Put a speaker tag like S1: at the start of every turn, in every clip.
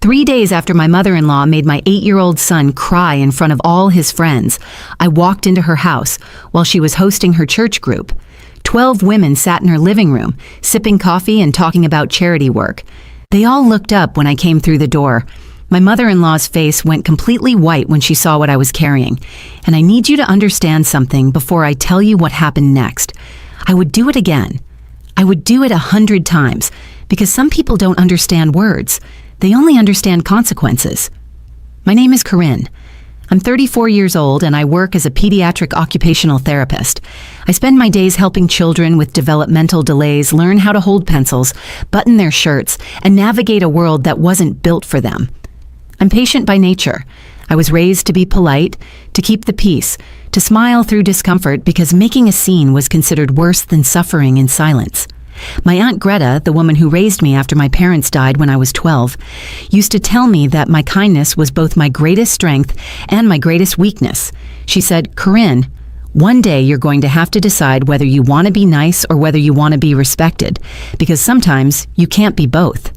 S1: 3 days after my mother-in-law made my 8-year-old son cry in front of all his friends, I walked into her house while she was hosting her church group. 12 women sat in her living room, sipping coffee and talking about charity work. They all looked up when I came through the door. My mother-in-law's face went completely white when she saw what I was carrying. And I need you to understand something before I tell you what happened next. I would do it again. I would do it 100 times, because some people don't understand words. They only understand consequences. My name is Corinne. I'm 34 years old and I work as a pediatric occupational therapist. I spend my days helping children with developmental delays learn how to hold pencils, button their shirts, and navigate a world that wasn't built for them. I'm patient by nature. I was raised to be polite, to keep the peace, to smile through discomfort because making a scene was considered worse than suffering in silence. My Aunt Greta, the woman who raised me after my parents died when I was 12, used to tell me that my kindness was both my greatest strength and my greatest weakness. She said, "Corinne, one day you're going to have to decide whether you want to be nice or whether you want to be respected, because sometimes you can't be both."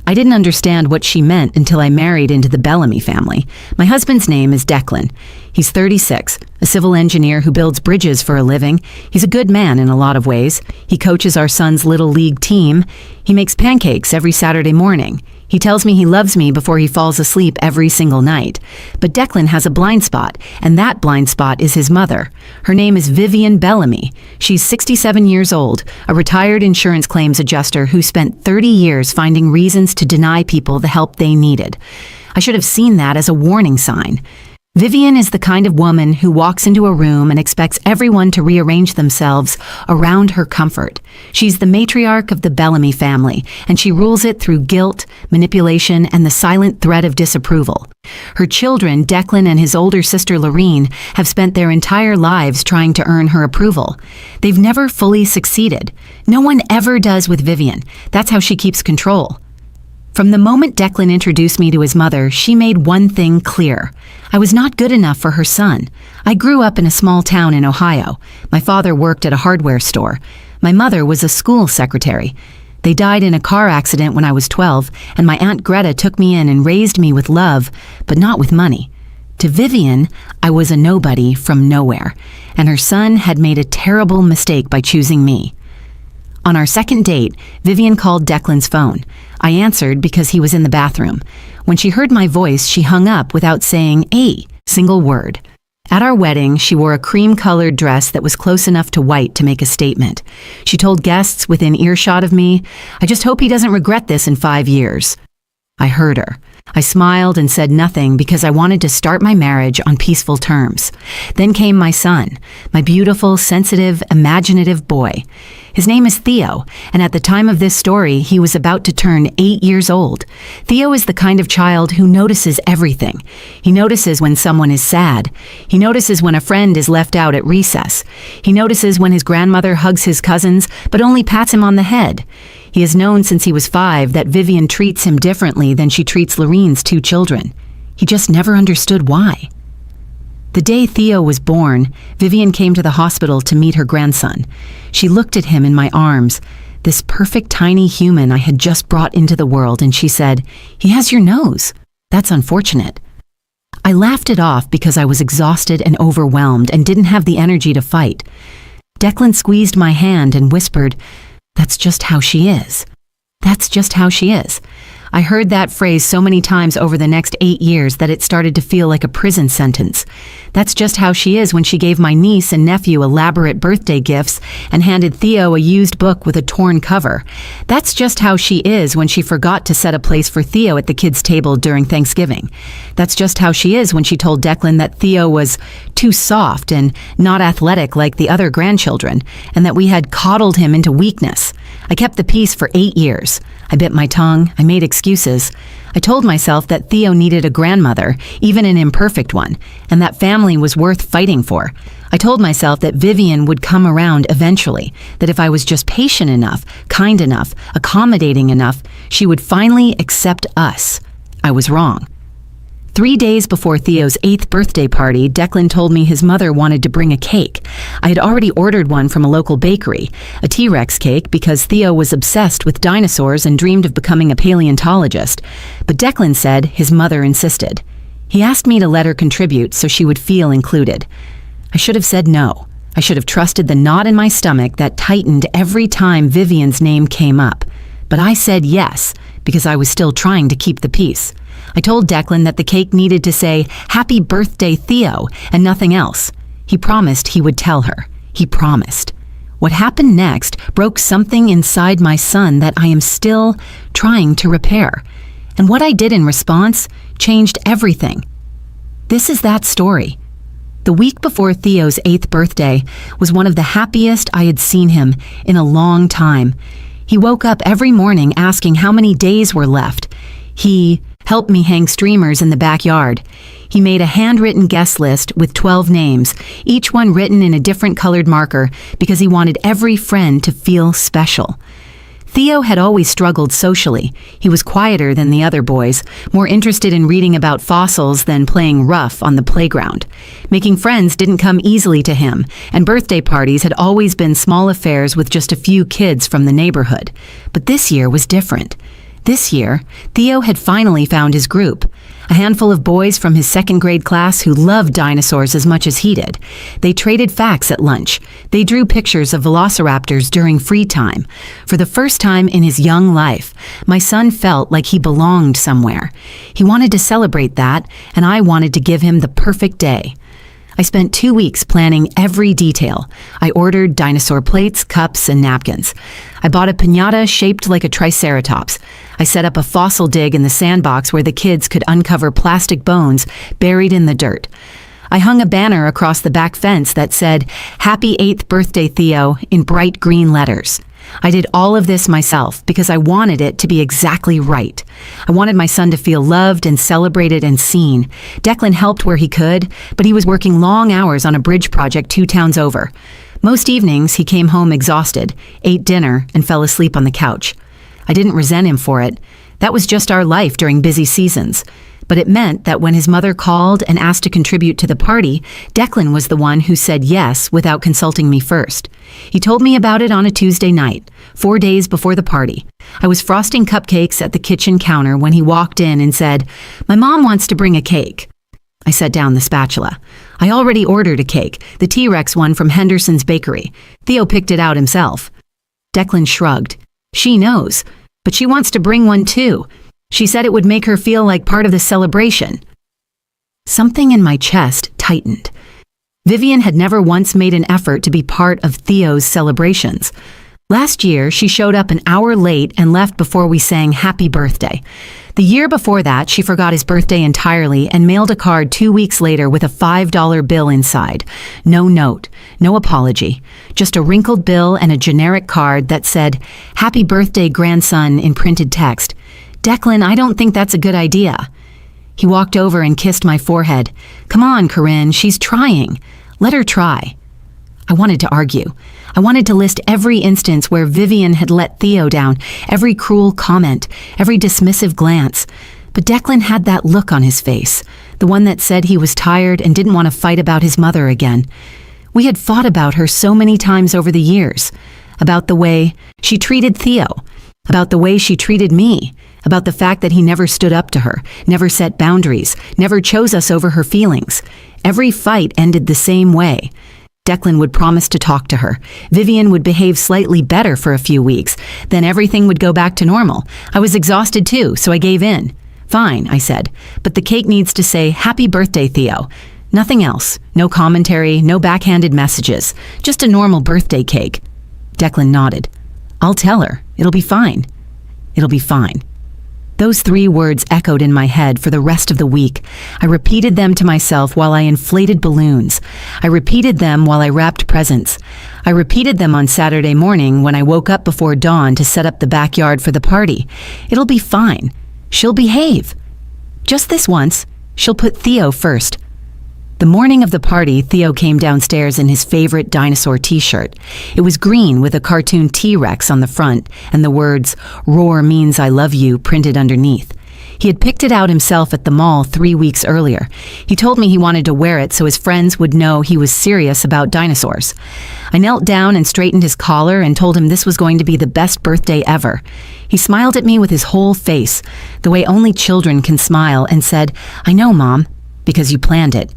S1: I didn't understand what she meant until I married into the Bellamy family. My husband's name is Declan. He's 36, a civil engineer who builds bridges for a living. He's a good man in a lot of ways. He coaches our son's little league team. He makes pancakes every Saturday morning. He tells me he loves me before he falls asleep every single night. But Declan has a blind spot, and that blind spot is his mother. Her name is Vivian Bellamy. She's 67 years old, a retired insurance claims adjuster who spent 30 years finding reasons to deny people the help they needed. I should have seen that as a warning sign. Vivian is the kind of woman who walks into a room and expects everyone to rearrange themselves around her comfort. She's the matriarch of the Bellamy family, and she rules it through guilt, manipulation, and the silent threat of disapproval. Her children, Declan and his older sister Lorene, have spent their entire lives trying to earn her approval. They've never fully succeeded. No one ever does with Vivian. That's how she keeps control. From the moment Declan introduced me to his mother, she made one thing clear. I was not good enough for her son. I grew up in a small town in Ohio. My father worked at a hardware store. My mother was a school secretary. They died in a car accident when I was 12, and my Aunt Greta took me in and raised me with love, but not with money. To Vivian, I was a nobody from nowhere, and her son had made a terrible mistake by choosing me. On our second date, Vivian called Declan's phone. I answered because he was in the bathroom. When she heard my voice, she hung up without saying a single word. At our wedding, she wore a cream-colored dress that was close enough to white to make a statement. She told guests within earshot of me, "I just hope he doesn't regret this in 5 years." I heard her. I smiled and said nothing because I wanted to start my marriage on peaceful terms. Then came my son, my beautiful, sensitive, imaginative boy. His name is Theo, and at the time of this story, he was about to turn 8 years old. Theo is the kind of child who notices everything. He notices when someone is sad. He notices when a friend is left out at recess. He notices when his grandmother hugs his cousins, but only pats him on the head. He has known since he was 5 that Vivian treats him differently than she treats Lorene's 2 children. He just never understood why. The day Theo was born, Vivian came to the hospital to meet her grandson. She looked at him in my arms, this perfect tiny human I had just brought into the world, and she said, "He has your nose. That's unfortunate." I laughed it off because I was exhausted and overwhelmed and didn't have the energy to fight. Declan squeezed my hand and whispered, "That's just how she is. That's just how she is." I heard that phrase so many times over the next 8 years that it started to feel like a prison sentence. That's just how she is when she gave my niece and nephew elaborate birthday gifts and handed Theo a used book with a torn cover. That's just how she is when she forgot to set a place for Theo at the kids' table during Thanksgiving. That's just how she is when she told Declan that Theo was too soft and not athletic like the other grandchildren, and that we had coddled him into weakness. I kept the peace for 8 years. I bit my tongue. I made excuses. I told myself that Theo needed a grandmother, even an imperfect one, and that family was worth fighting for. I told myself that Vivian would come around eventually, that if I was just patient enough, kind enough, accommodating enough, she would finally accept us. I was wrong. 3 days before Theo's 8th birthday party, Declan told me his mother wanted to bring a cake. I had already ordered one from a local bakery, a T-Rex cake, because Theo was obsessed with dinosaurs and dreamed of becoming a paleontologist. But Declan said his mother insisted. He asked me to let her contribute so she would feel included. I should have said no. I should have trusted the knot in my stomach that tightened every time Vivian's name came up. But I said yes, because I was still trying to keep the peace. I told Declan that the cake needed to say, "Happy birthday, Theo," and nothing else. He promised he would tell her. He promised. What happened next broke something inside my son that I am still trying to repair. And what I did in response changed everything. This is that story. The week before Theo's 8th birthday was one of the happiest I had seen him in a long time. He woke up every morning asking how many days were left. He helped me hang streamers in the backyard. He made a handwritten guest list with 12 names, each one written in a different colored marker because he wanted every friend to feel special. Theo had always struggled socially. He was quieter than the other boys, more interested in reading about fossils than playing rough on the playground. Making friends didn't come easily to him, and birthday parties had always been small affairs with just a few kids from the neighborhood. But this year was different. This year, Theo had finally found his group, a handful of boys from his 2nd grade class who loved dinosaurs as much as he did. They traded facts at lunch. They drew pictures of velociraptors during free time. For the first time in his young life, my son felt like he belonged somewhere. He wanted to celebrate that, and I wanted to give him the perfect day. I spent 2 weeks planning every detail. I ordered dinosaur plates, cups, and napkins. I bought a piñata shaped like a triceratops. I set up a fossil dig in the sandbox where the kids could uncover plastic bones buried in the dirt. I hung a banner across the back fence that said, "Happy 8th birthday, Theo," in bright green letters. I did all of this myself because I wanted it to be exactly right. I wanted my son to feel loved and celebrated and seen. Declan helped where he could, but he was working long hours on a bridge project 2 towns over. Most evenings, he came home exhausted, ate dinner, and fell asleep on the couch. I didn't resent him for it. That was just our life during busy seasons. But it meant that when his mother called and asked to contribute to the party, Declan was the one who said yes without consulting me first. He told me about it on a Tuesday night, 4 days before the party. I was frosting cupcakes at the kitchen counter when he walked in and said, "My mom wants to bring a cake." I set down the spatula. I already ordered a cake, the T-Rex one from Henderson's Bakery. Theo picked it out himself. Declan shrugged. "She knows, but she wants to bring one too. She said it would make her feel like part of the celebration." Something in my chest tightened. Vivian had never once made an effort to be part of Theo's celebrations. Last year, she showed up an hour late and left before we sang "Happy Birthday." The year before that, she forgot his birthday entirely and mailed a card 2 weeks later with a $5 bill inside. No note, no apology, just a wrinkled bill and a generic card that said, "Happy birthday, grandson," in printed text. "Declan, I don't think that's a good idea." He walked over and kissed my forehead. "Come on, Corinne, she's trying. Let her try." I wanted to argue. I wanted to list every instance where Vivian had let Theo down, every cruel comment, every dismissive glance. But Declan had that look on his face, the one that said he was tired and didn't want to fight about his mother again. We had fought about her so many times over the years, about the way she treated Theo, about the way she treated me, about the fact that he never stood up to her, never set boundaries, never chose us over her feelings. Every fight ended the same way. Declan would promise to talk to her. Vivian would behave slightly better for a few weeks. Then everything would go back to normal. I was exhausted too, so I gave in. "Fine," I said, "but the cake needs to say, 'Happy birthday, Theo.' Nothing else. No commentary, no backhanded messages. Just a normal birthday cake." Declan nodded. "I'll tell her. It'll be fine." "It'll be fine." Those 3 words echoed in my head for the rest of the week. I repeated them to myself while I inflated balloons. I repeated them while I wrapped presents. I repeated them on Saturday morning when I woke up before dawn to set up the backyard for the party. "It'll be fine. She'll behave. Just this once, she'll put Theo first." The morning of the party, Theo came downstairs in his favorite dinosaur t-shirt. It was green with a cartoon T-Rex on the front and the words, "Roar means I love you," printed underneath. He had picked it out himself at the mall 3 weeks earlier. He told me he wanted to wear it so his friends would know he was serious about dinosaurs. I knelt down and straightened his collar and told him this was going to be the best birthday ever. He smiled at me with his whole face, the way only children can smile, and said, "I know, Mom, because you planned it."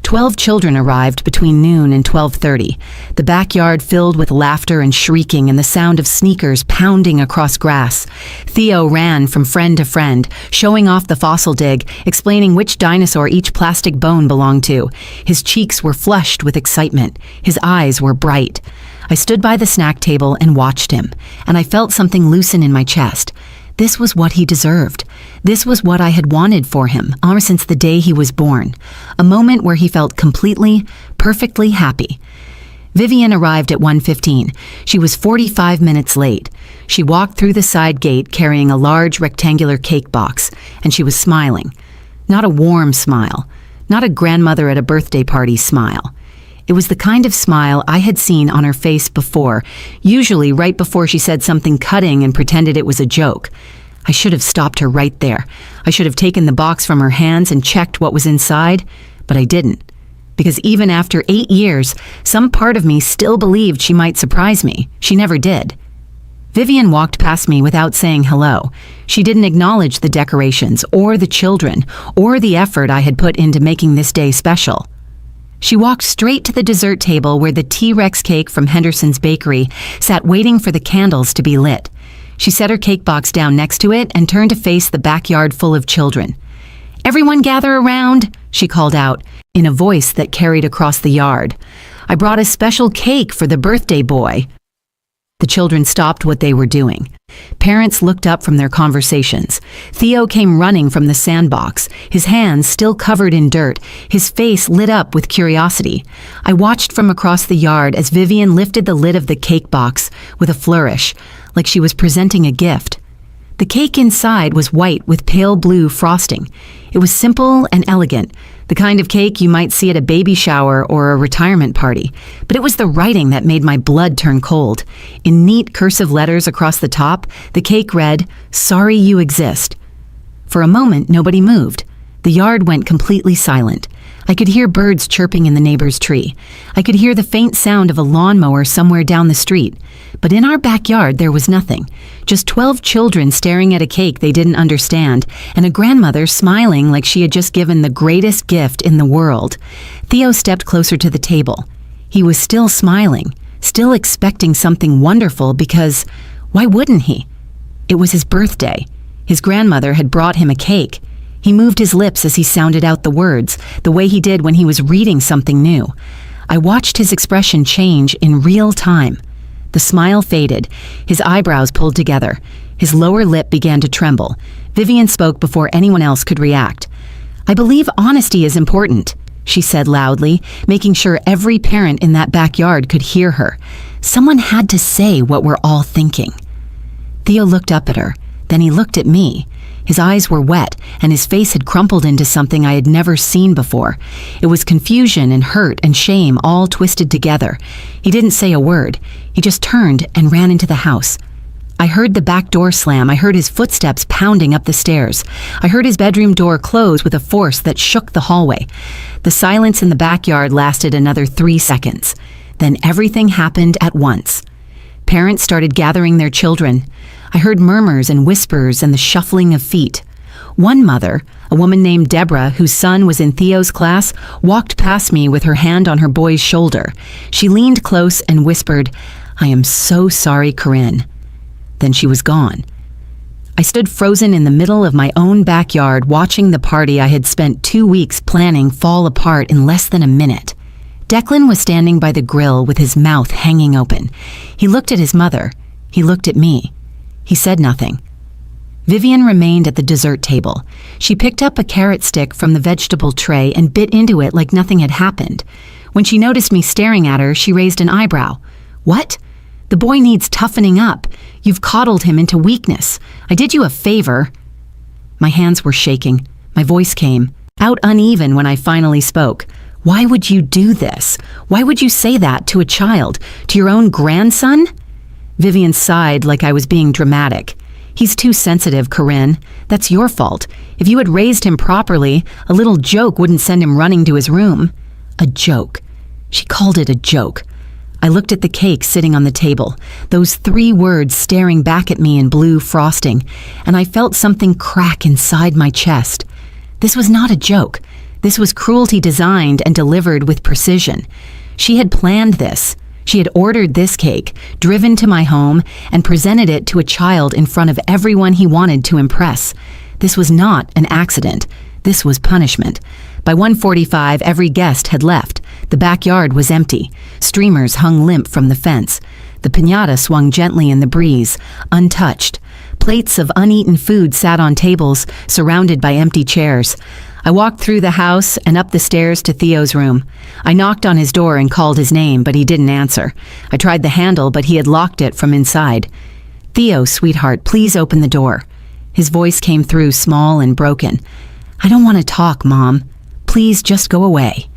S1: 12 children arrived between noon and 12:30, the backyard filled with laughter and shrieking and the sound of sneakers pounding across grass. Theo ran from friend to friend, showing off the fossil dig, explaining which dinosaur each plastic bone belonged to. His cheeks were flushed with excitement. His eyes were bright. I stood by the snack table and watched him, and I felt something loosen in my chest. This was what he deserved. This was what I had wanted for him, ever since the day he was born. A moment where he felt completely, perfectly happy. Vivian arrived at 1:15. She was 45 minutes late. She walked through the side gate carrying a large rectangular cake box, and she was smiling. Not a warm smile. Not a grandmother at a birthday party smile. It was the kind of smile I had seen on her face before, usually right before she said something cutting and pretended it was a joke. I should have stopped her right there. I should have taken the box from her hands and checked what was inside, but I didn't. Because even after 8 years, some part of me still believed she might surprise me. She never did. Vivian walked past me without saying hello. She didn't acknowledge the decorations, or the children, or the effort I had put into making this day special. She walked straight to the dessert table where the T-Rex cake from Henderson's Bakery sat waiting for the candles to be lit. She set her cake box down next to it and turned to face the backyard full of children. "Everyone gather around," she called out, in a voice that carried across the yard. "I brought a special cake for the birthday boy." The children stopped what they were doing. Parents looked up from their conversations. Theo came running from the sandbox, his hands still covered in dirt, his face lit up with curiosity. I watched from across the yard as Vivian lifted the lid of the cake box with a flourish, like she was presenting a gift. The cake inside was white with pale blue frosting. It was simple and elegant, the kind of cake you might see at a baby shower or a retirement party. But it was the writing that made my blood turn cold. In neat cursive letters across the top, the cake read, "Sorry you exist." For a moment, nobody moved. The yard went completely silent. I could hear birds chirping in the neighbor's tree. I could hear the faint sound of a lawnmower somewhere down the street. But in our backyard, there was nothing. Just 12 children staring at a cake they didn't understand, and a grandmother smiling like she had just given the greatest gift in the world. Theo stepped closer to the table. He was still smiling, still expecting something wonderful because, why wouldn't he? It was his birthday. His grandmother had brought him a cake. He moved his lips as he sounded out the words, the way he did when he was reading something new. I watched his expression change in real time. The smile faded, his eyebrows pulled together, his lower lip began to tremble. Vivian spoke before anyone else could react. "I believe honesty is important," she said loudly, making sure every parent in that backyard could hear her. Someone had to say what we're all thinking. Theo looked up at her, then he looked at me. His eyes were wet, and his face had crumpled into something I had never seen before. It was confusion and hurt and shame all twisted together. He didn't say a word. He just turned and ran into the house. I heard the back door slam. I heard his footsteps pounding up the stairs. I heard his bedroom door close with a force that shook the hallway. The silence in the backyard lasted another 3 seconds. Then everything happened at once. Parents started gathering their children. I heard murmurs and whispers and the shuffling of feet. One mother, a woman named Deborah, whose son was in Theo's class, walked past me with her hand on her boy's shoulder. She leaned close and whispered, "I am so sorry, Corinne." Then she was gone. I stood frozen in the middle of my own backyard watching the party I had spent 2 weeks planning fall apart in less than a minute. Declan was standing by the grill with his mouth hanging open. He looked at his mother. He looked at me. He said nothing. Vivian remained at the dessert table. She picked up a carrot stick from the vegetable tray and bit into it like nothing had happened. When she noticed me staring at her, she raised an eyebrow. "What? The boy needs toughening up. You've coddled him into weakness. I did you a favor." My hands were shaking. My voice came out uneven when I finally spoke. "Why would you do this? Why would you say that to a child? To your own grandson?" Vivian sighed like I was being dramatic. He's too sensitive, Corinne. That's your fault. If you had raised him properly, a little joke wouldn't send him running to his room. A joke. She called it a joke. I looked at the cake sitting on the table, those 3 words staring back at me in blue frosting, and I felt something crack inside my chest. This was not a joke. This was cruelty designed and delivered with precision. She had planned this. She had ordered this cake, driven to my home, and presented it to a child in front of everyone he wanted to impress. This was not an accident. This was punishment. By 1:45, every guest had left. The backyard was empty. Streamers hung limp from the fence. The piñata swung gently in the breeze, untouched. Plates of uneaten food sat on tables, surrounded by empty chairs. I walked through the house and up the stairs to Theo's room. I knocked on his door and called his name, but he didn't answer. I tried the handle, but he had locked it from inside. "Theo, sweetheart, please open the door." His voice came through small and broken. "I don't want to talk, Mom. Please just go away."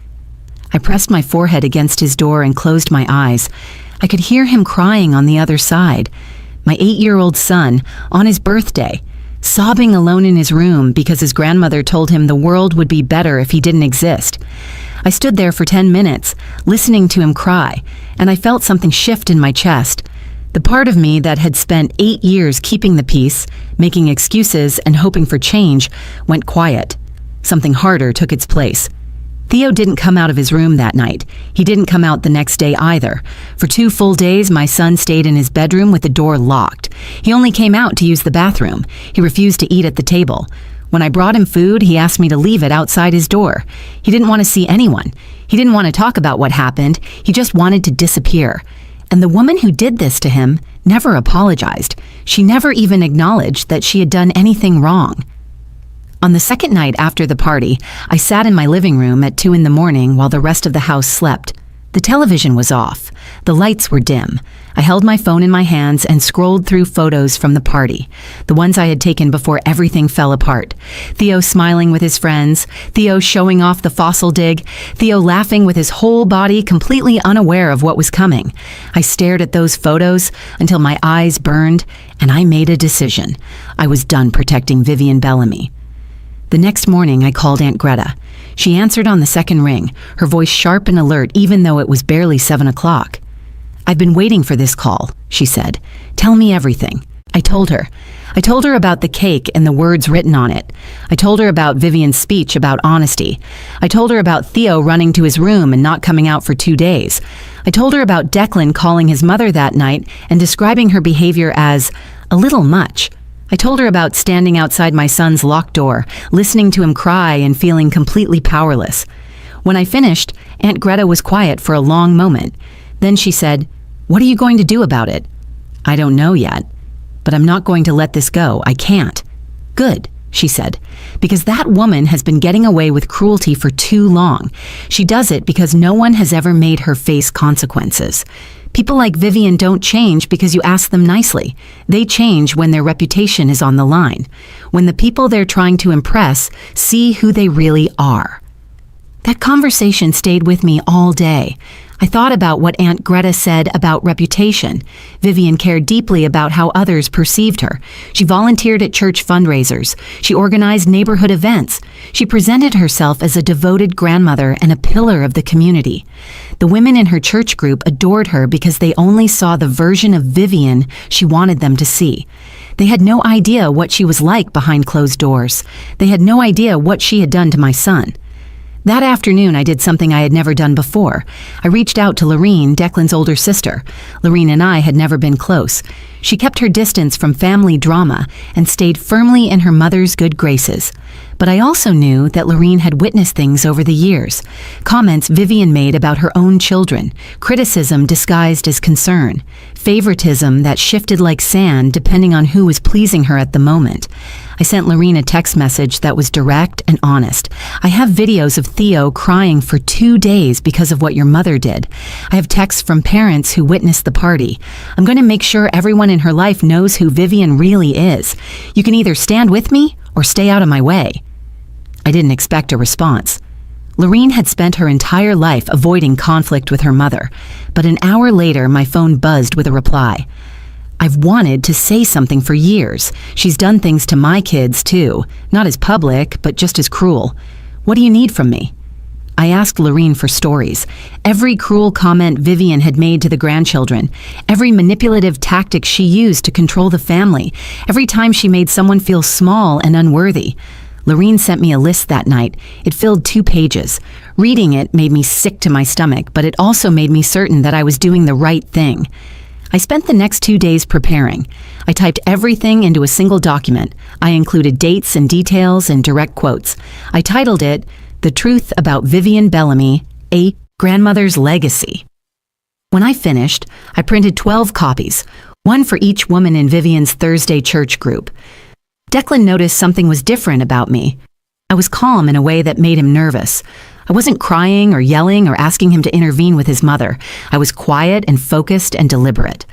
S1: I pressed my forehead against his door and closed my eyes. I could hear him crying on the other side. My 8-year-old son, on his birthday, sobbing alone in his room because his grandmother told him the world would be better if he didn't exist. I stood there for 10 minutes, listening to him cry, and I felt something shift in my chest. The part of me that had spent 8 years keeping the peace, making excuses, and hoping for change went quiet. Something harder took its place. Theo didn't come out of his room that night. He didn't come out the next day either. For 2 full days, my son stayed in his bedroom with the door locked. He only came out to use the bathroom. He refused to eat at the table. When I brought him food, he asked me to leave it outside his door. He didn't want to see anyone. He didn't want to talk about what happened. He just wanted to disappear. And the woman who did this to him never apologized. She never even acknowledged that she had done anything wrong. On the second night after the party, I sat in my living room at 2 a.m. while the rest of the house slept. The television was off. The lights were dim. I held my phone in my hands and scrolled through photos from the party, the ones I had taken before everything fell apart. Theo smiling with his friends, Theo showing off the fossil dig, Theo laughing with his whole body, completely unaware of what was coming. I stared at those photos until my eyes burned, and I made a decision. I was done protecting Vivian Bellamy. The next morning, I called Aunt Greta. She answered on the second ring, her voice sharp and alert even though it was barely 7 o'clock. "I've been waiting for this call," she said. "Tell me everything." I told her. I told her about the cake and the words written on it. I told her about Vivian's speech about honesty. I told her about Theo running to his room and not coming out for 2 days. I told her about Declan calling his mother that night and describing her behavior as a little much. I told her about standing outside my son's locked door, listening to him cry and feeling completely powerless. When I finished, Aunt Greta was quiet for a long moment. Then she said, "What are you going to do about it?" "I don't know yet, but I'm not going to let this go. I can't." "Good," she said, "because that woman has been getting away with cruelty for too long. She does it because no one has ever made her face consequences. People like Vivian don't change because you ask them nicely. They change when their reputation is on the line, when the people they're trying to impress see who they really are." That conversation stayed with me all day. I thought about what Aunt Greta said about reputation. Vivian cared deeply about how others perceived her. She volunteered at church fundraisers. She organized neighborhood events. She presented herself as a devoted grandmother and a pillar of the community. The women in her church group adored her because they only saw the version of Vivian she wanted them to see. They had no idea what she was like behind closed doors. They had no idea what she had done to my son. That afternoon, I did something I had never done before. I reached out to Lorene, Declan's older sister. Lorene and I had never been close. She kept her distance from family drama and stayed firmly in her mother's good graces. But I also knew that Lorene had witnessed things over the years. Comments Vivian made about her own children, criticism disguised as concern, favoritism that shifted like sand depending on who was pleasing her at the moment. I sent Lorene a text message that was direct and honest. "I have videos of Theo crying for 2 days because of what your mother did. I have texts from parents who witnessed the party. I'm going to make sure everyone in her life knows who Vivian really is. You can either stand with me or stay out of my way." I didn't expect a response. Lorene had spent her entire life avoiding conflict with her mother, but an hour later my phone buzzed with a reply. I've wanted to say something for years. She's done things to my kids, too. Not as public, but just as cruel. What do you need from me? I asked Lorene for stories. Every cruel comment Vivian had made to the grandchildren. Every manipulative tactic she used to control the family. Every time she made someone feel small and unworthy. Lorene sent me a list that night. It filled 2 pages. Reading it made me sick to my stomach, but it also made me certain that I was doing the right thing. I spent the next 2 days preparing. I typed everything into a single document. I included dates and details and direct quotes. I titled it, "The Truth About Vivian Bellamy, A Grandmother's Legacy." When I finished, I printed 12 copies, one for each woman in Vivian's Thursday church group. Declan noticed something was different about me. I was calm in a way that made him nervous. I wasn't crying or yelling or asking him to intervene with his mother. I was quiet and focused and deliberate.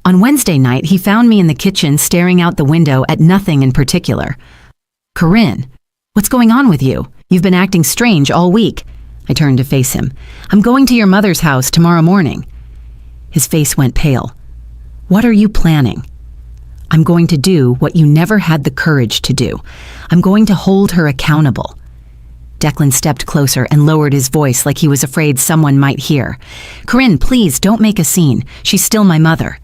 S1: On Wednesday night, he found me in the kitchen staring out the window at nothing in particular. "Corinne, what's going on with you? You've been acting strange all week." I turned to face him. "I'm going to your mother's house tomorrow morning." His face went pale. "What are you planning?" "I'm going to do what you never had the courage to do. I'm going to hold her accountable." Declan stepped closer and lowered his voice like he was afraid someone might hear. "Corinne, please don't make a scene. She's still my mother."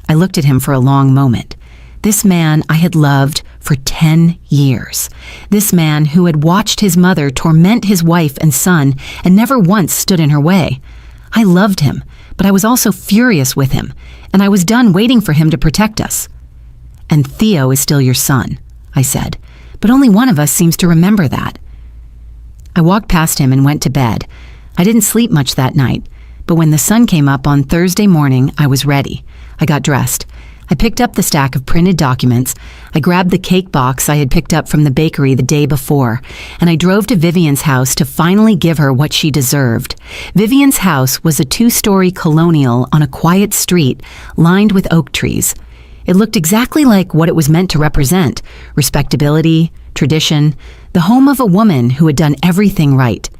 S1: I looked at him for a long moment. This man I had loved for 10 years. This man who had watched his mother torment his wife and son and never once stood in her way. I loved him, but I was also furious with him, and I was done waiting for him to protect us. "And Theo is still your son," I said, "but only one of us seems to remember that." I walked past him and went to bed. I didn't sleep much that night, but when the sun came up on Thursday morning, I was ready. I got dressed. I picked up the stack of printed documents. I grabbed the cake box I had picked up from the bakery the day before, and I drove to Vivian's house to finally give her what she deserved. Vivian's house was a 2-story colonial on a quiet street lined with oak trees. It looked exactly like what it was meant to represent: respectability, tradition, the home of a woman who had done everything right.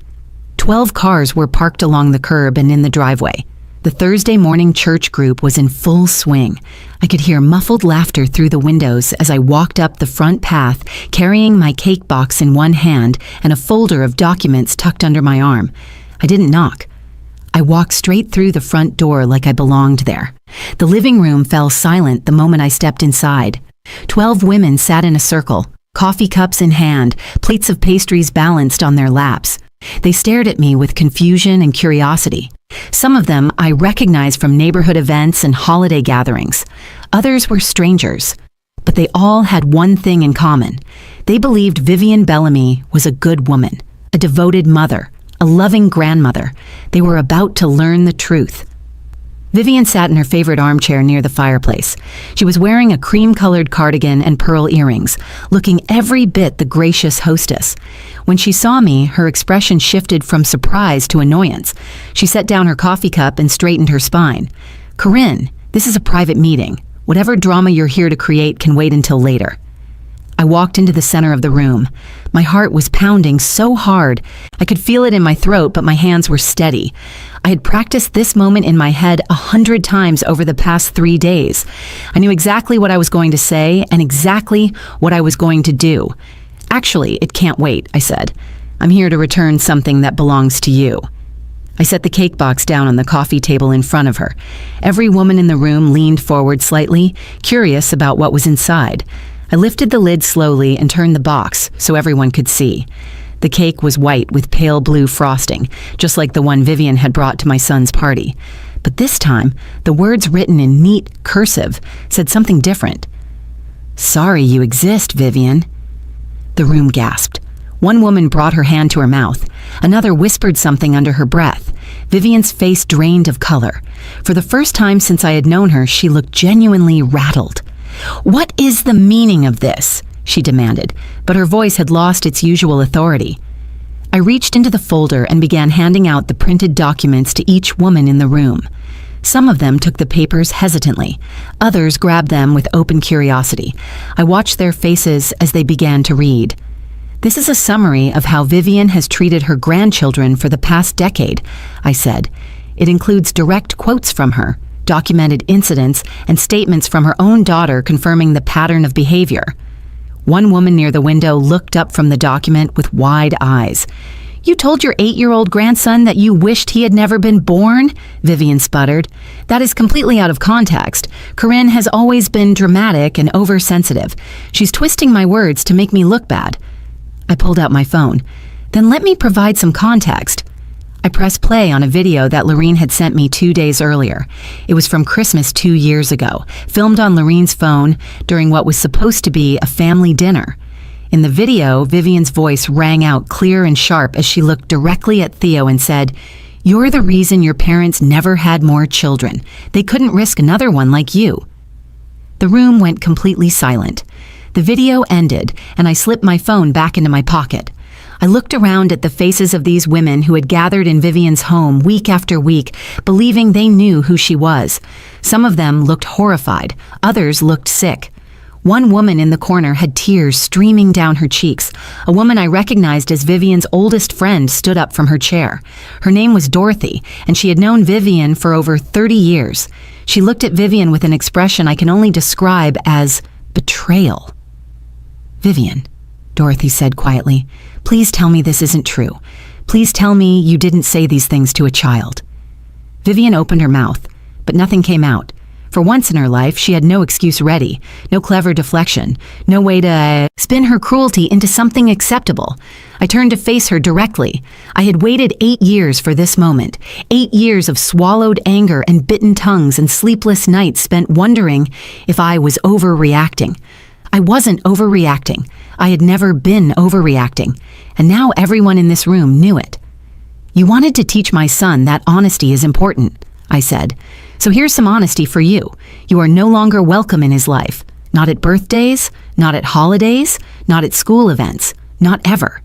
S1: 12 cars were parked along the curb and in the driveway. The Thursday morning church group was in full swing. I could hear muffled laughter through the windows as I walked up the front path, carrying my cake box in one hand and a folder of documents tucked under my arm. I didn't knock. I walked straight through the front door like I belonged there. The living room fell silent the moment I stepped inside. 12 women sat in a circle, coffee cups in hand, plates of pastries balanced on their laps. They stared at me with confusion and curiosity. Some of them I recognized from neighborhood events and holiday gatherings. Others were strangers. But they all had one thing in common. They believed Vivian Bellamy was a good woman, a devoted mother, a loving grandmother. They were about to learn the truth. Vivian sat in her favorite armchair near the fireplace. She was wearing a cream-colored cardigan and pearl earrings, looking every bit the gracious hostess. When she saw me, her expression shifted from surprise to annoyance. She set down her coffee cup and straightened her spine. "Corinne, this is a private meeting. Whatever drama you're here to create can wait until later." I walked into the center of the room. My heart was pounding so hard. I could feel it in my throat, but my hands were steady. I had practiced this moment in my head 100 times over the past 3 days. I knew exactly what I was going to say and exactly what I was going to do. "Actually, it can't wait," I said. "I'm here to return something that belongs to you." I set the cake box down on the coffee table in front of her. Every woman in the room leaned forward slightly, curious about what was inside. I lifted the lid slowly and turned the box so everyone could see. The cake was white with pale blue frosting, just like the one Vivian had brought to my son's party. But this time, the words written in neat cursive said something different. "Sorry you exist, Vivian." The room gasped. One woman brought her hand to her mouth. Another whispered something under her breath. Vivian's face drained of color. For the first time since I had known her, she looked genuinely rattled. "What is the meaning of this?" she demanded, but her voice had lost its usual authority. I reached into the folder and began handing out the printed documents to each woman in the room. Some of them took the papers hesitantly. Others grabbed them with open curiosity. I watched their faces as they began to read. "This is a summary of how Vivian has treated her grandchildren for the past decade," I said. "It includes direct quotes from her. documented incidents, and statements from her own daughter confirming the pattern of behavior. One woman near the window looked up from the document with wide eyes. "You told your 8-year-old grandson that you wished he had never been born?" Vivian sputtered. "That is completely out of context. Corinne has always been dramatic and oversensitive. She's twisting my words to make me look bad." I pulled out my phone. "Then let me provide some context." I pressed play on a video that Lorene had sent me 2 days earlier. It was from Christmas 2 years ago, filmed on Lorene's phone during what was supposed to be a family dinner. In the video, Vivian's voice rang out clear and sharp as she looked directly at Theo and said, "You're the reason your parents never had more children. They couldn't risk another one like you." The room went completely silent. The video ended, and I slipped my phone back into my pocket. I looked around at the faces of these women who had gathered in Vivian's home week after week, believing they knew who she was. Some of them looked horrified, others looked sick. One woman in the corner had tears streaming down her cheeks. A woman I recognized as Vivian's oldest friend stood up from her chair. Her name was Dorothy, and she had known Vivian for over 30 years. She looked at Vivian with an expression I can only describe as betrayal. "Vivian," Dorothy said quietly, "please tell me this isn't true. Please tell me you didn't say these things to a child." Vivian opened her mouth, but nothing came out. For once in her life, she had no excuse ready, no clever deflection, no way to spin her cruelty into something acceptable. I turned to face her directly. I had waited 8 years for this moment, 8 years of swallowed anger and bitten tongues and sleepless nights spent wondering if I was overreacting. I wasn't overreacting. I had never been overreacting, and now everyone in this room knew it. "You wanted to teach my son that honesty is important," I said. "So here's some honesty for you. You are no longer welcome in his life. Not at birthdays, not at holidays, not at school events, not ever.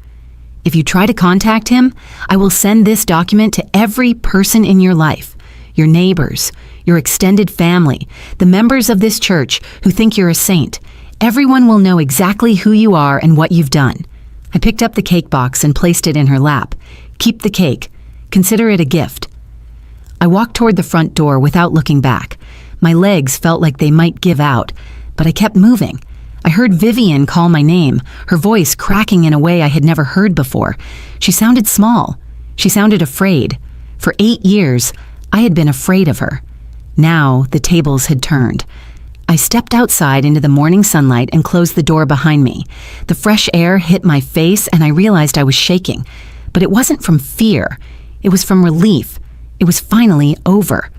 S1: If you try to contact him, I will send this document to every person in your life, your neighbors, your extended family, the members of this church who think you're a saint. Everyone will know exactly who you are and what you've done." I picked up the cake box and placed it in her lap. "Keep the cake. Consider it a gift." I walked toward the front door without looking back. My legs felt like they might give out, but I kept moving. I heard Vivian call my name, her voice cracking in a way I had never heard before. She sounded small. She sounded afraid. For 8 years, I had been afraid of her. Now, the tables had turned. I stepped outside into the morning sunlight and closed the door behind me. The fresh air hit my face and I realized I was shaking. But it wasn't from fear. It was from relief. It was finally over.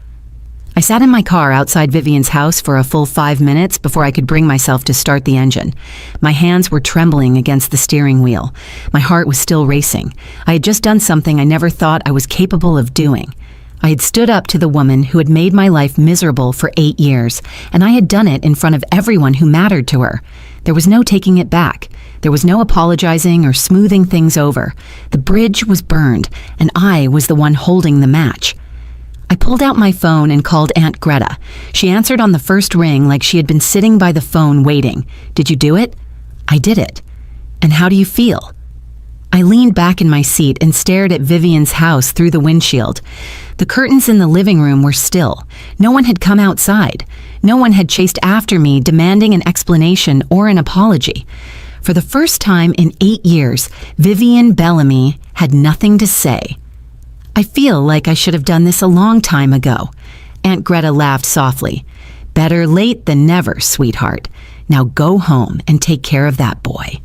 S1: I sat in my car outside Vivian's house for a full 5 minutes before I could bring myself to start the engine. My hands were trembling against the steering wheel. My heart was still racing. I had just done something I never thought I was capable of doing. I had stood up to the woman who had made my life miserable for 8 years, and I had done it in front of everyone who mattered to her. There was no taking it back. There was no apologizing or smoothing things over. The bridge was burned, and I was the one holding the match. I pulled out my phone and called Aunt Greta. She answered on the first ring like she had been sitting by the phone waiting. "Did you do it?" "I did it." "And how do you feel?" I leaned back in my seat and stared at Vivian's house through the windshield. The curtains in the living room were still. No one had come outside. No one had chased after me demanding an explanation or an apology. For the first time in 8 years, Vivian Bellamy had nothing to say. "I feel like I should have done this a long time ago." Aunt Greta laughed softly. "Better late than never, sweetheart. Now go home and take care of that boy."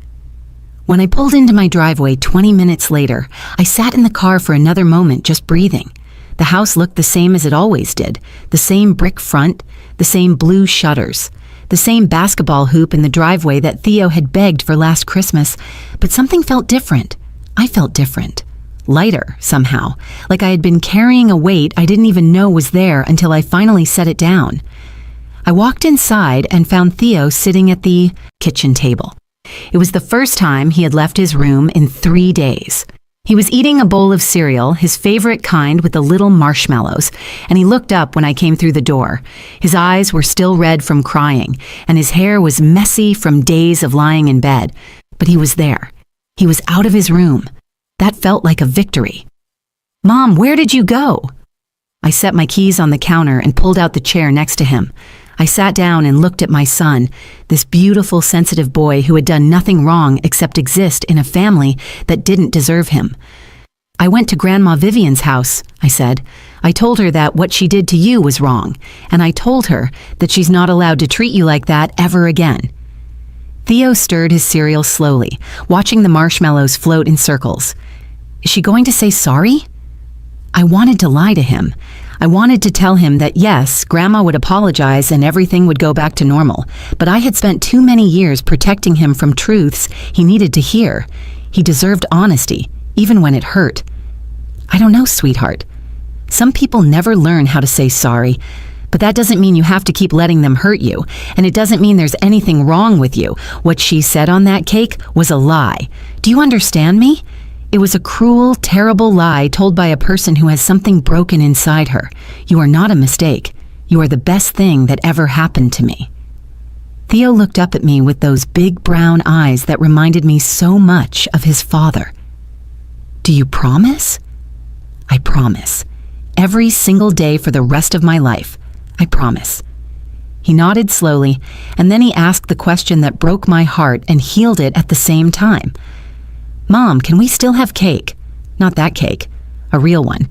S1: When I pulled into my driveway 20 minutes later, I sat in the car for another moment just breathing. The house looked the same as it always did, the same brick front, the same blue shutters, the same basketball hoop in the driveway that Theo had begged for last Christmas, but something felt different. I felt different. Lighter, somehow, like I had been carrying a weight I didn't even know was there until I finally set it down. I walked inside and found Theo sitting at the kitchen table. It was the first time he had left his room in 3 days. He was eating a bowl of cereal, his favorite kind with the little marshmallows, and he looked up when I came through the door. His eyes were still red from crying, and his hair was messy from days of lying in bed. But he was there. He was out of his room. That felt like a victory. "Mom, where did you go?" I set my keys on the counter and pulled out the chair next to him. I sat down and looked at my son, this beautiful, sensitive boy who had done nothing wrong except exist in a family that didn't deserve him. "I went to Grandma Vivian's house," I said. "I told her that what she did to you was wrong, and I told her that she's not allowed to treat you like that ever again." Theo stirred his cereal slowly, watching the marshmallows float in circles. "Is she going to say sorry?" I wanted to lie to him. I wanted to tell him that yes, Grandma would apologize and everything would go back to normal, but I had spent too many years protecting him from truths he needed to hear. He deserved honesty, even when it hurt. "I don't know, sweetheart. Some people never learn how to say sorry, but that doesn't mean you have to keep letting them hurt you, and it doesn't mean there's anything wrong with you. What she said on that cake was a lie. Do you understand me? It was a cruel, terrible lie told by a person who has something broken inside her. You are not a mistake. You are the best thing that ever happened to me." Theo looked up at me with those big brown eyes that reminded me so much of his father. "Do you promise?" "I promise. Every single day for the rest of my life. I promise." He nodded slowly, and then he asked the question that broke my heart and healed it at the same time. "Mom, can we still have cake?" "Not that cake. A real one."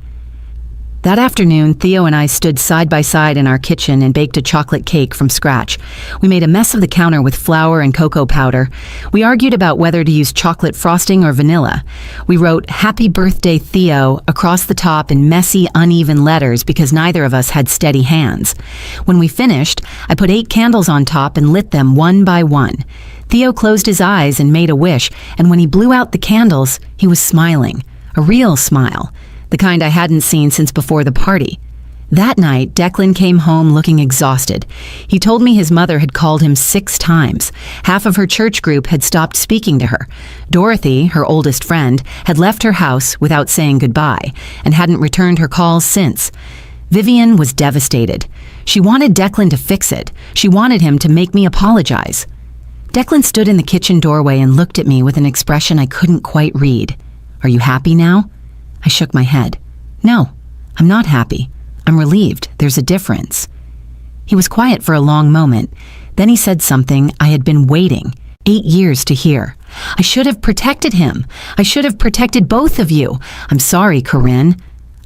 S1: That afternoon, Theo and I stood side by side in our kitchen and baked a chocolate cake from scratch. We made a mess of the counter with flour and cocoa powder. We argued about whether to use chocolate frosting or vanilla. We wrote "Happy Birthday, Theo" across the top in messy, uneven letters because neither of us had steady hands. When we finished, I put 8 candles on top and lit them one by one. Theo closed his eyes and made a wish, and when he blew out the candles, he was smiling. A real smile. The kind I hadn't seen since before the party. That night, Declan came home looking exhausted. He told me his mother had called him 6 times. Half of her church group had stopped speaking to her. Dorothy, her oldest friend, had left her house without saying goodbye and hadn't returned her calls since. Vivian was devastated. She wanted Declan to fix it. She wanted him to make me apologize. Declan stood in the kitchen doorway and looked at me with an expression I couldn't quite read. "Are you happy now?" I shook my head. "No, I'm not happy. I'm relieved. There's a difference." He was quiet for a long moment. Then he said something I had been waiting 8 years to hear. "I should have protected him. I should have protected both of you. I'm sorry, Corinne.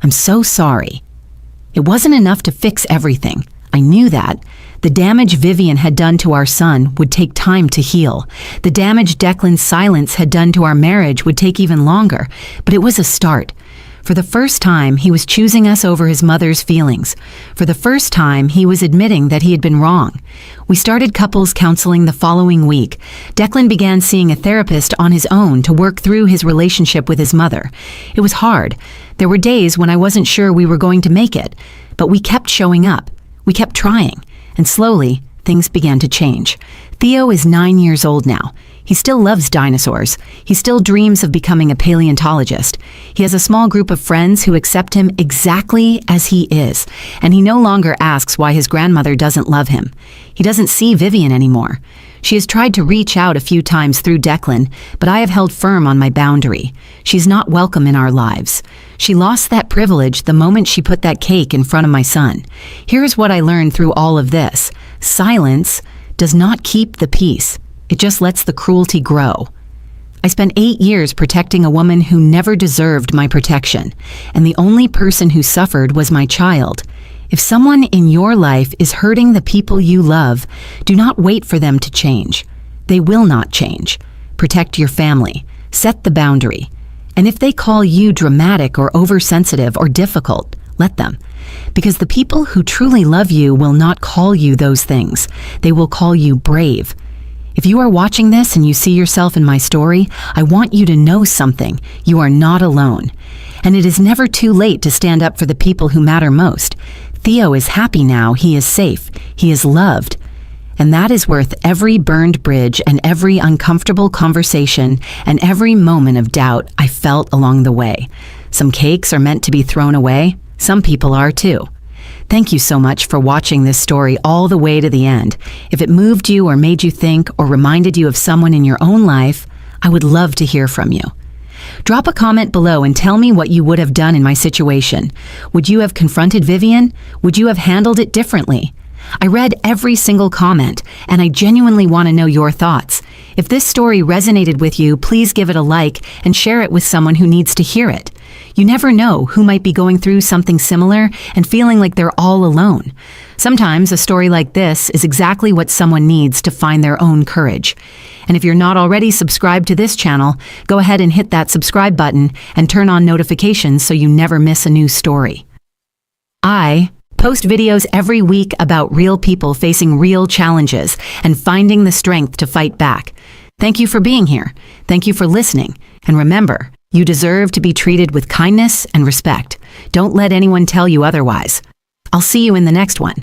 S1: I'm so sorry." It wasn't enough to fix everything. I knew that. The damage Vivian had done to our son would take time to heal. The damage Declan's silence had done to our marriage would take even longer, but it was a start. For the first time, he was choosing us over his mother's feelings. For the first time, he was admitting that he had been wrong. We started couples counseling the following week. Declan began seeing a therapist on his own to work through his relationship with his mother. It was hard. There were days when I wasn't sure we were going to make it, but we kept showing up. We kept trying, and slowly, things began to change. Theo is 9 years old now. He still loves dinosaurs. He still dreams of becoming a paleontologist. He has a small group of friends who accept him exactly as he is, and he no longer asks why his grandmother doesn't love him. He doesn't see Vivian anymore. She has tried to reach out a few times through Declan, but I have held firm on my boundary. She's not welcome in our lives. She lost that privilege the moment she put that cake in front of my son. Here's what I learned through all of this. Silence does not keep the peace. It just lets the cruelty grow. I spent 8 years protecting a woman who never deserved my protection, and the only person who suffered was my child. If someone in your life is hurting the people you love, do not wait for them to change. They will not change. Protect your family. Set the boundary. And if they call you dramatic or oversensitive or difficult, let them. Because the people who truly love you will not call you those things. They will call you brave. If you are watching this and you see yourself in my story, I want you to know something. You are not alone. And it is never too late to stand up for the people who matter most. Theo is happy now. He is safe. He is loved. And that is worth every burned bridge and every uncomfortable conversation and every moment of doubt I felt along the way. Some cakes are meant to be thrown away. Some people are too. Thank you so much for watching this story all the way to the end. If it moved you or made you think or reminded you of someone in your own life, I would love to hear from you. Drop a comment below and tell me what you would have done in my situation. Would you have confronted Vivian? Would you have handled it differently? I read every single comment, and I genuinely want to know your thoughts. If this story resonated with you, please give it a like and share it with someone who needs to hear it. You never know who might be going through something similar and feeling like they're all alone. Sometimes a story like this is exactly what someone needs to find their own courage. And if you're not already subscribed to this channel, go ahead and hit that subscribe button and turn on notifications so you never miss a new story. I post videos every week about real people facing real challenges and finding the strength to fight back. Thank you for being here. Thank you for listening. And remember, you deserve to be treated with kindness and respect. Don't let anyone tell you otherwise. I'll see you in the next one.